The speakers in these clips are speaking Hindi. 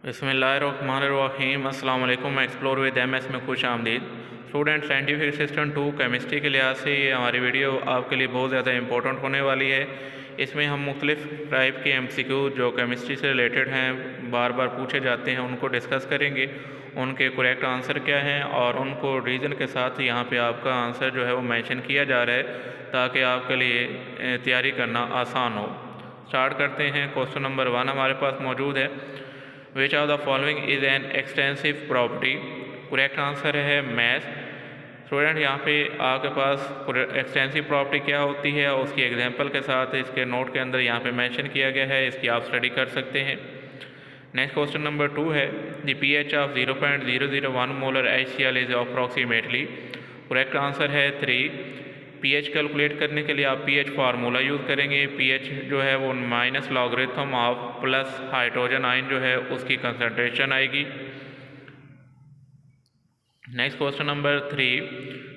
बिस्मिल्लाहिर्रहमानिर्रहीम। अस्सलाम वालेकुम। एक्सप्लोर विद एमएस में खुश आमदीद। स्टूडेंट, साइंटिफिक असिस्टेंट 2 केमिस्ट्री के लिहाज से ये हमारी वीडियो आपके लिए बहुत ज़्यादा इंपॉर्टेंट होने वाली है। इसमें हम मुख्तलिफ़ टाइप के एमसीक्यू जो केमिस्ट्री से रिलेटेड हैं, बार बार पूछे जाते हैं, उनको डिस्कस करेंगे। उनके करेक्ट आंसर क्या हैं और उनको रीज़न के साथ यहाँ पे आपका आंसर जो है वो मेंशन किया जा रहा है ताकि आपके लिए तैयारी करना आसान हो। स्टार्ट करते हैं। क्वेश्चन नंबर 1 हमारे पास मौजूद है। Which of the following is an extensive property. Correct answer है मैथ। स्टूडेंट, यहाँ पे आपके पास एक्सटेंसिव प्रॉपर्टी क्या होती है और उसकी एग्जांपल के साथ इसके नोट के अंदर यहाँ पे मेंशन किया गया है, इसकी आप स्टडी कर सकते हैं। नेक्स्ट क्वेश्चन नंबर 2 है। The pH of 0.001 molar HCl is approximately. Correct answer है 3। पीएच कैलकुलेट करने के लिए आप पीएच फार्मूला यूज़ करेंगे। पीएच जो है वो minus logarithm of plus hydrogen ion जो है उसकी कंसंट्रेशन आएगी। Next question number 3।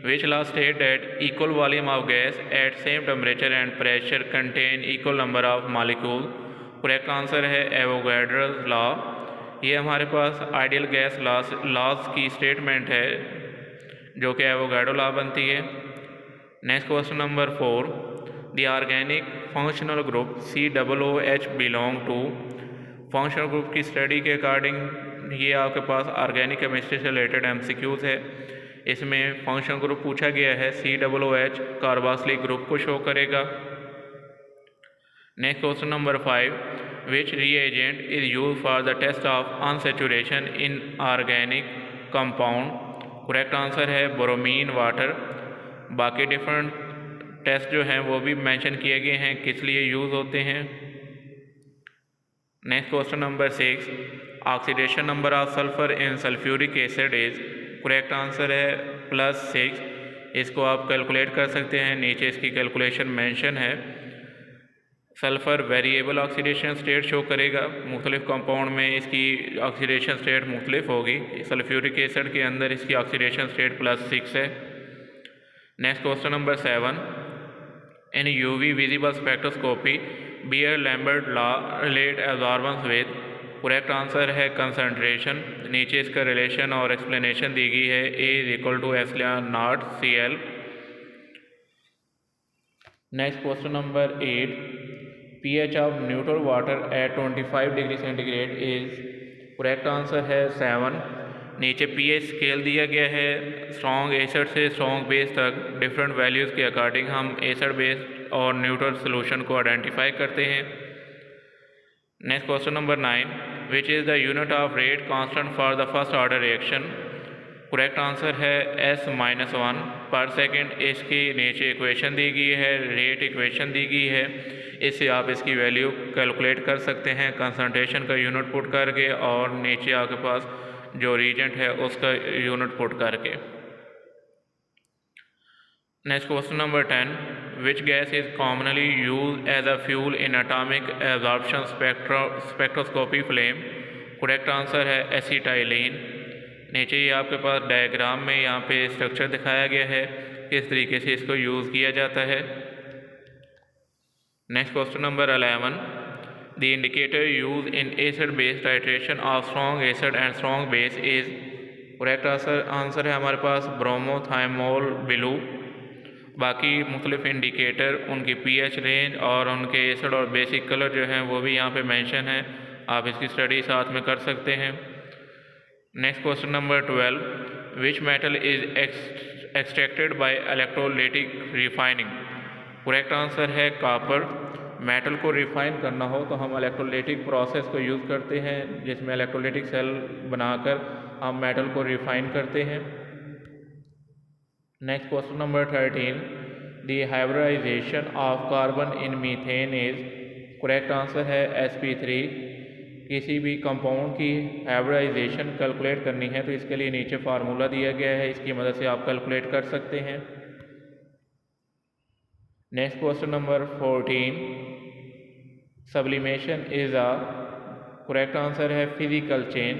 Which law state that equal volume of gas at same temperature and pressure contain equal number of molecule. Correct answer है एवोगैड्रोस लॉ। ये हमारे पास आइडियल गैस लॉज की स्टेटमेंट है जो कि एवोगैड्रो लॉ बनती है। Next question number 4। The organic functional group COOH belong to. Functional group की स्टडी के अकॉर्डिंग ये आपके पास ऑर्गेनिक केमिस्ट्री से रिलेटेड MCQs है। इसमें फंक्शनल ग्रुप पूछा गया है COOH कार्बोक्सिलिक ग्रुप को शो करेगा। Next question number 5। Which reagent is use for the test of unsaturation in organic compound. Correct answer है ब्रोमीन वाटर। बाकी डिफरेंट टेस्ट जो हैं वो भी मेंशन किए गए हैं किस लिए यूज़ होते हैं। Next question number 6। Oxidation number of sulphur in sulphuric acid is. Correct answer है +6। इसको आप कैलकुलेट कर सकते हैं, नीचे इसकी कैलकुलेशन मेंशन है। Sulphur variable oxidation state show करेगा। मुख्तलिफ कंपाउंड में इसकी ऑक्सीडेशन स्टेट मुख्तलिफ होगी। सल्फ्यूरिक एसिड के अंदर इसकी ऑक्सीडेशन स्टेट +6 है। Next question number 7। In UV visible spectroscopy Beer Lambert law relate absorbance with. Correct answer है कंसंट्रेशन। नीचे इसका रिलेशन और एक्सप्लेनेशन दी गई है। A = ε0 Cl। Next question number 8। pH of neutral water at 25 degree centigrade is. Correct answer है 7। नीचे pH स्केल दिया गया है। स्ट्रॉन्ग एसिड से स्ट्रॉन्ग बेस तक डिफरेंट वैल्यूज़ के अकॉर्डिंग हम एसिड बेस और न्यूट्रल सोल्यूशन को आइडेंटिफाई करते हैं। Next question number 9। Which is the unit of rate constant for the first order reaction. Correct answer है S-1 पर सेकेंड। इसकी नीचे इक्वेशन दी गई है, रेट इक्वेशन दी गई है। इससे आप इसकी वैल्यू कैलकुलेट कर सकते हैं कंसंट्रेशन का यूनिट पुट करके और नीचे आपके पास जो रीजेंट है उसका यूनिट पुट करके। Next question number 10। Which gas is commonly use as a fuel in atomic absorption spectroscopy flame. Correct answer है एसिटाइलिन। नीचे ये आपके पास डायग्राम में यहाँ पे स्ट्रक्चर दिखाया गया है किस तरीके से इसको यूज़ किया जाता है। Next question number 11। The indicator use in acid base titration of strong acid and strong base is. Correct answer है हमारे पास ब्रोमोथाइमोल ब्लू। बाकी मुख्तलिफ इंडिकेटर, उनकी pH रेंज और उनके एसिड और बेसिक कलर जो हैं वो भी यहाँ पे मेंशन है, आप इसकी स्टडी साथ में कर सकते हैं। Next question number 12। Which metal is extracted bye electrolytic refining. Correct answer है कॉपर। मेटल को रिफाइन करना हो तो हम इलेक्ट्रोलाइटिक प्रोसेस को यूज़ करते हैं जिसमें इलेक्ट्रोलाइटिक सेल बनाकर हम मेटल को रिफाइन करते हैं। Next question number 13। The hybridisation of carbon in methane is. Correct answer है sp3। किसी भी कंपाउंड की हाइब्रिडाइजेशन कैलकुलेट करनी है तो इसके लिए नीचे फार्मूला दिया गया है, इसकी मदद से आप कैलकुलेट कर सकते हैं। Next question number 14। Sublimation is a. Correct answer है फिजिकल चेंज।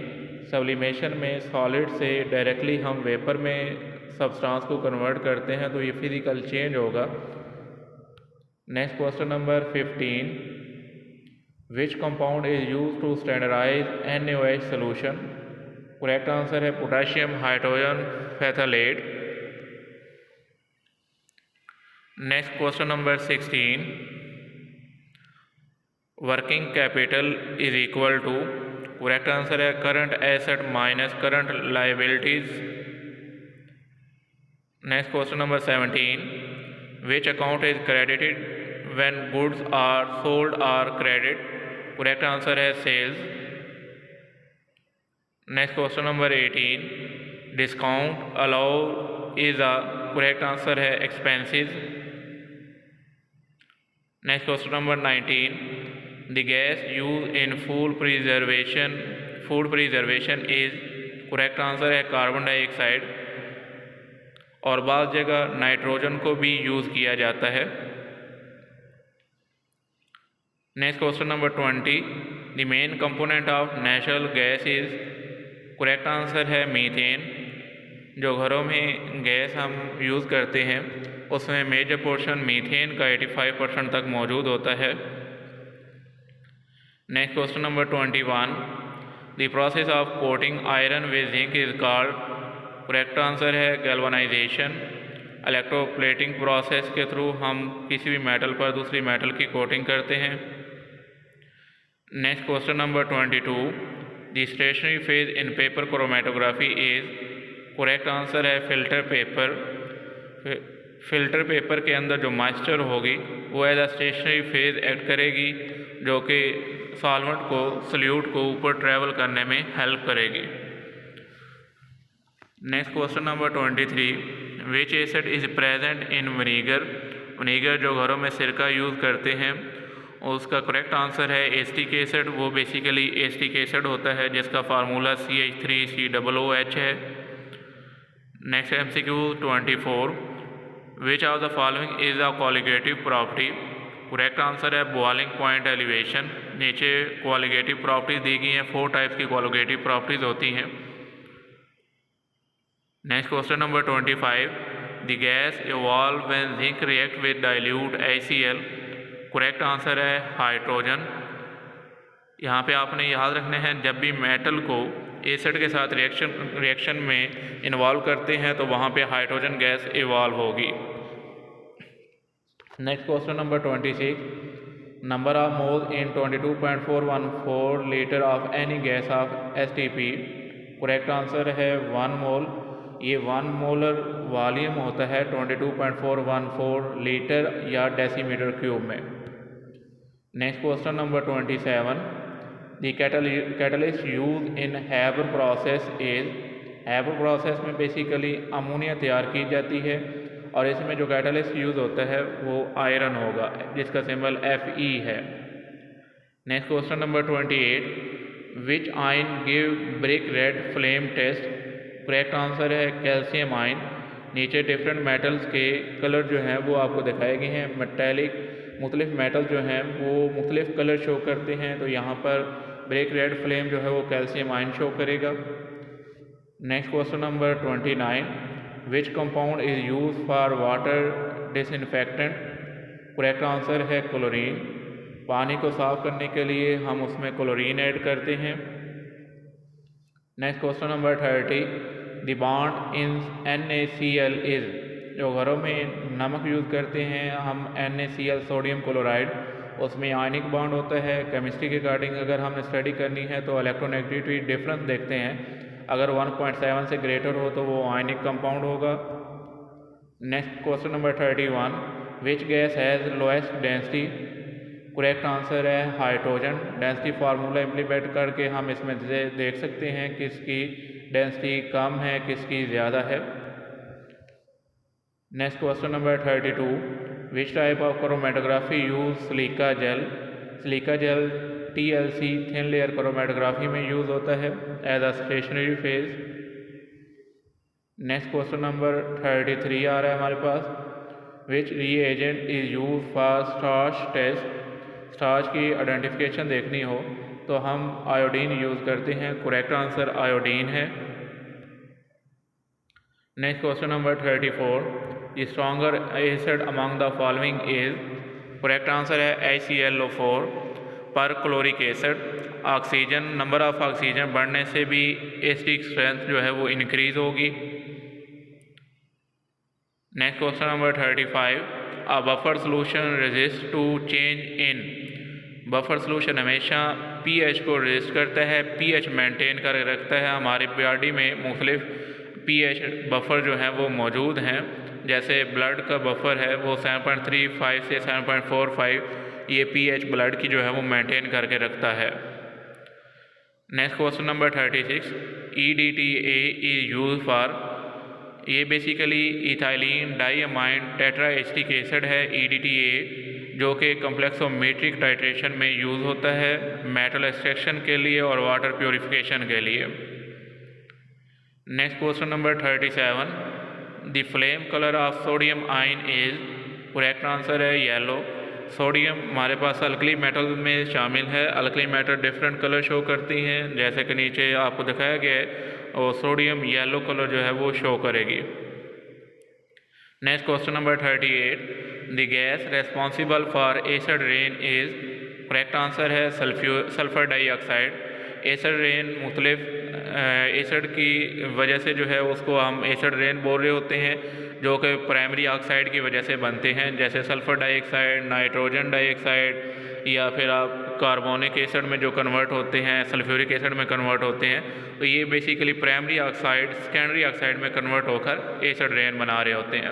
सब्लिमेशन में सॉलिड से डायरेक्टली हम वेपर में सब्सटेंस को कन्वर्ट करते हैं तो ये फिजिकल चेंज होगा। Next question number 15। Which compound is use to standardise NaOH solution. Correct answer है potassium hydrogen phthalate. Next question number 16, working capital is equal to. Correct answer है current asset minus current liabilities. Next question number 17, which account is credited when goods are sold are credit. Correct answer है sales. Next question number 18, discount allow is a. Correct answer है expenses. Next question number 19, the gas use in food preservation is. Correct answer है कार्बन डाइऑक्साइड, और बाद जगह नाइट्रोजन को भी यूज़ किया जाता है। Next question number 20, the main component of natural gas is. Correct answer है मीथेन। जो घरों में गैस हम यूज़ करते हैं उसमें मेजर पोर्शन मीथेन का 85% तक मौजूद होता है। Next question number 21, the process of coating iron with zinc is called. Correct answer है गैल्वेनाइजेशन। इलेक्ट्रोप्लेटिंग प्रोसेस के थ्रू हम किसी भी मेटल पर दूसरी मेटल की कोटिंग करते हैं। Next question number 22, the stationary phase in paper chromatography is. Correct answer है फिल्टर पेपर। फिल्टर पेपर के अंदर जो मॉइस्चर होगी वो as a stationary phase act करेगी, जो कि सॉल्वेंट को सल्यूट को ऊपर ट्रैवल करने में हेल्प करेगी। Next question number 23, which acid is present in vinegar. Vinegar जो घरों में सिरका यूज़ करते हैं उसका करेक्ट आंसर है एसिटिक एसिड। वो बेसिकली एसिटिक एसिड होता है जिसका फार्मूला CH3COOH है। Next MCQ 24, which of the following is a colligative property. Correct answer है बॉइलिंग पॉइंट एलिवेशन। नीचे कोलिगेटिव प्रॉपर्टीज दी गई हैं, 4 टाइप्स की कोलिगेटिव प्रॉपर्टीज होती हैं। Next question number 25, the gas evolve when zinc react with dilute HCl। Correct answer है हाइड्रोजन। यहाँ पे आपने याद रखना है जब भी मेटल को एसिड के साथ रिएक्शन में इन्वॉल्व करते हैं तो वहाँ पे हाइड्रोजन गैस इवॉल्व होगी। Next question number 26, number of moles in 22.414 litre of any gas off STP। Correct answer है 1 मोल। ये 1 मोलर वॉल्यूम होता है 22.414 लीटर या डेसीमीटर क्यूब में। Next question number 27, the catalyst use in Haber process is. Haber process में बेसिकली अमोनिया तैयार की जाती है और इसमें जो कैटलिस्ट यूज़ होता है वो आयरन होगा जिसका सिंबल Fe है। Next question number 28, which ion give brick red flame test. Correct answer है कैल्शियम आयन। नीचे डिफरेंट मेटल्स के कलर जो हैं वो आपको दिखाए गए हैं। मेटेलिक मुख्तलिफ मेटल जो हैं वो मुख्तलिफ कलर शो करते हैं, तो यहाँ पर ब्रिक रेड फ्लेम जो है वो कैल्शियम आयन शो करेगा। Next question number 29, which compound is use for water disinfectant. Correct answer है क्लोरीन। पानी को साफ करने के लिए हम उसमें क्लोरीन ऐड करते हैं। Next question number 30, the bond in NaCl is. जो घरों में नमक यूज़ करते हैं हम NaCl सोडियम क्लोराइड, उसमें आयनिक बॉन्ड होता है। केमिस्ट्री के अकॉर्डिंग अगर हमने स्टडी करनी है तो इलेक्ट्रोनेगेटिविटी डिफरेंस देखते हैं। अगर 1.7 से ग्रेटर हो तो वो आयनिक कंपाउंड होगा। Next question number 31, which gas has lowest density. Correct answer है हाइड्रोजन। डेंसिटी फार्मूला इम्प्लीमेंट करके हम इसमें देख सकते हैं किसकी डेंसिटी कम है किसकी ज़्यादा है। Next question number 32, which type of chromatography use silica gel. Silica gel TLC thin layer chromatography में यूज़ होता है as a stationary phase. Next question number 33 आ रहा है हमारे पास, which reagent is use for starch test. Starch की आइडेंटिफिकेशन देखनी हो तो हम आयोडीन यूज़ करते हैं। करेक्ट आंसर आयोडीन है। Next question number 34, the stronger acid among the following is. Correct answer है HClO4। Perchloric acid. Oxygen, number of oxygen बढ़ने से भी एसिडिक स्ट्रेंथ जो है वो इंक्रीज होगी। Next question number 35, a buffer solution resist to change in. Buffer solution हमेशा पीएच को रेजिस्ट करता है, पीएच मेंटेन कर रखता है। हमारे बॉडी में मुख्तलिफ पीएच बफर जो हैं वो मौजूद हैं, जैसे ब्लड का बफर है वो 7.35 से 7.45, ये पीएच ब्लड की जो है वो मेंटेन करके रखता है। Next question number 36, EDTA is use for. ये बेसिकली इथाइलिन डाइअमाइन टेट्राएस्टिक एसिड है EDTA, जो कि कम्प्लेक्सोमेट्रिक टाइट्रेशन में यूज़ होता है मेटल एक्सट्रैक्शन के लिए और वाटर प्योरिफिकेशन के लिए। Next question number 37, the flame colour of sodium ion is. Correct answer है येलो। सोडियम हमारे पास अल्कली मेटल में शामिल है। Alkali metal different colour show करती हैं, जैसे कि नीचे आपको दिखाया गया है, और सोडियम येलो कलर जो है वो शो करेगी। Next question number 38, the gas responsible for acid rain is. Correct answer है सल्फर डाइऑक्साइड। एसिड रेन मुख्तलिफ एसिड की वजह से जो है उसको हम एसिड रेन बोल रहे होते हैं, जो कि प्राइमरी ऑक्साइड की वजह से बनते हैं, जैसे सल्फ़र डाइऑक्साइड, नाइट्रोजन डाइऑक्साइड, या फिर आप कार्बोनिक एसिड में जो कन्वर्ट होते हैं, सल्फ्यूरिक एसिड में कन्वर्ट होते हैं। तो ये basically primary oxide secondary oxide में कन्वर्ट होकर एसिड रेन बना रहे होते हैं।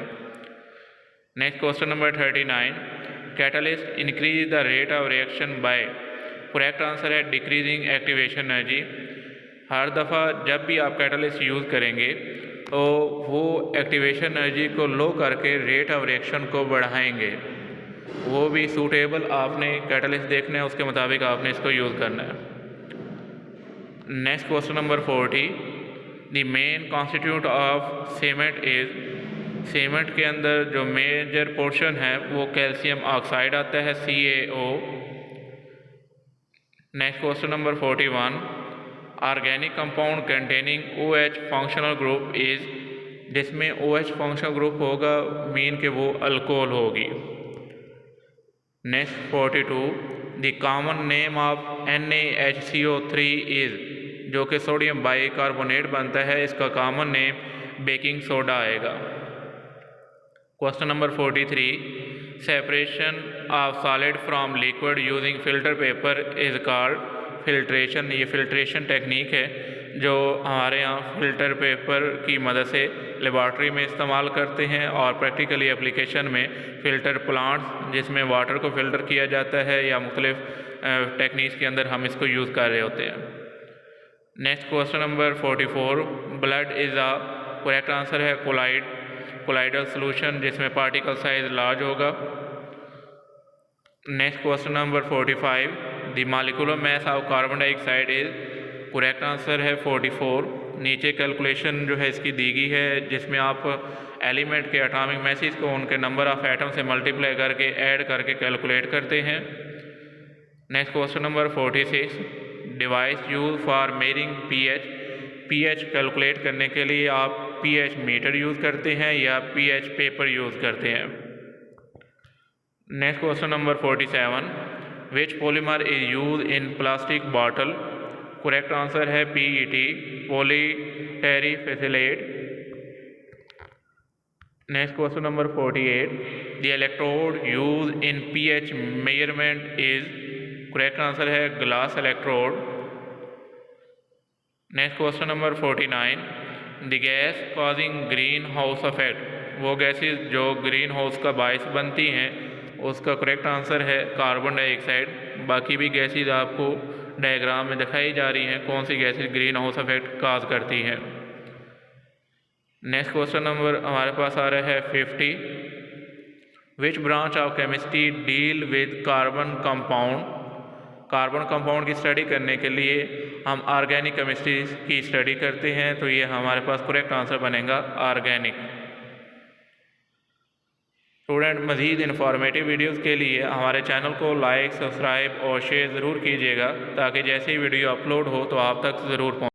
Next question number 39, catalyst increase the rate of reaction by. Correct answer है डिक्रीजिंग एक्टिवेशन एनर्जी। हर दफ़ा जब भी आप कैटलिस्ट यूज़ करेंगे तो वो एक्टिवेशन एनर्जी को लो करके रेट ऑफ रिएक्शन को बढ़ाएंगे। वो भी सूटेबल आपने कैटलिस्ट देखना है, उसके मुताबिक आपने इसको यूज़ करना है। Next question number 40, the main constitute of cement is. Cement के अंदर जो मेजर पोर्शन है वो कैल्शियम ऑक्साइड आता है CaO। Next question number 41, organic compound containing OH functional group is. जिसमें OH फंक्शनल ग्रुप होगा मीन के वो अल्कोहल होगी। Next 42, the common name of NaHCO3 is. जो कि सोडियम बाइकार्बोनेट बनता है, इसका कॉमन नेम बेकिंग सोडा आएगा। Question number 43, separation of solid from liquid using filter paper is called. Filtration, ये फिल्ट्रेशन टेक्निक है जो हमारे यहाँ फ़िल्टर पेपर की मदद से लेबॉर्ट्री में इस्तेमाल करते हैं, और प्रैक्टिकली एप्लीकेशन में फ़िल्टर प्लांट्स जिसमें वाटर को फ़िल्टर किया जाता है या मुख्तलिफ टेक्निक्स के अंदर हम इसको यूज़ कर रहे होते हैं। Next question number 44, blood is a. Correct answer है कोलाइडल सोल्यूशन, जिसमें पार्टिकल साइज लार्ज होगा। Next question number 45, the molecular mass of carbon dioxide is. Correct answer है 44। नीचे कैलकुलेशन जो है इसकी दी गई है, जिसमें आप एलिमेंट के एटॉमिक मैसेज को उनके नंबर ऑफ एटम से मल्टीप्लाई करके ऐड करके कैलकुलेट करते हैं। Next question number 46, device use for measuring pH। pH calculate करने के लिए आप pH मीटर यूज़ करते हैं या pH पेपर यूज़ करते हैं। Next question number 47, which polymer is use in plastic bottle. Correct answer है PET, polyterephthalate. Next question number 48, the electrode use in pH measurement is. Correct answer है glass electrode. Next question number 49, the gas causing green house effect. वो गैसेस जो ग्रीन हाउस का बायस बनती हैं, उसका करेक्ट आंसर है कार्बन डाइऑक्साइड। बाकी भी गैसेस आपको डायग्राम में दिखाई जा रही हैं कौन सी गैसेस ग्रीन हाउस इफेक्ट काज करती हैं। नेक्स्ट क्वेश्चन नंबर हमारे पास आ रहा है 50, which branch of chemistry deal with carbon compound. Carbon compound की स्टडी करने के लिए हम ऑर्गेनिक केमिस्ट्री की स्टडी करते हैं, तो ये हमारे पास करेक्ट आंसर बनेगा ऑर्गेनिक। स्टूडेंट, मज़ीद इन्फॉर्मेटिव वीडियोस के लिए हमारे चैनल को लाइक, सब्सक्राइब और शेयर ज़रूर कीजिएगा, ताकि जैसे ही वीडियो अपलोड हो तो आप तक ज़रूर पहुँचे।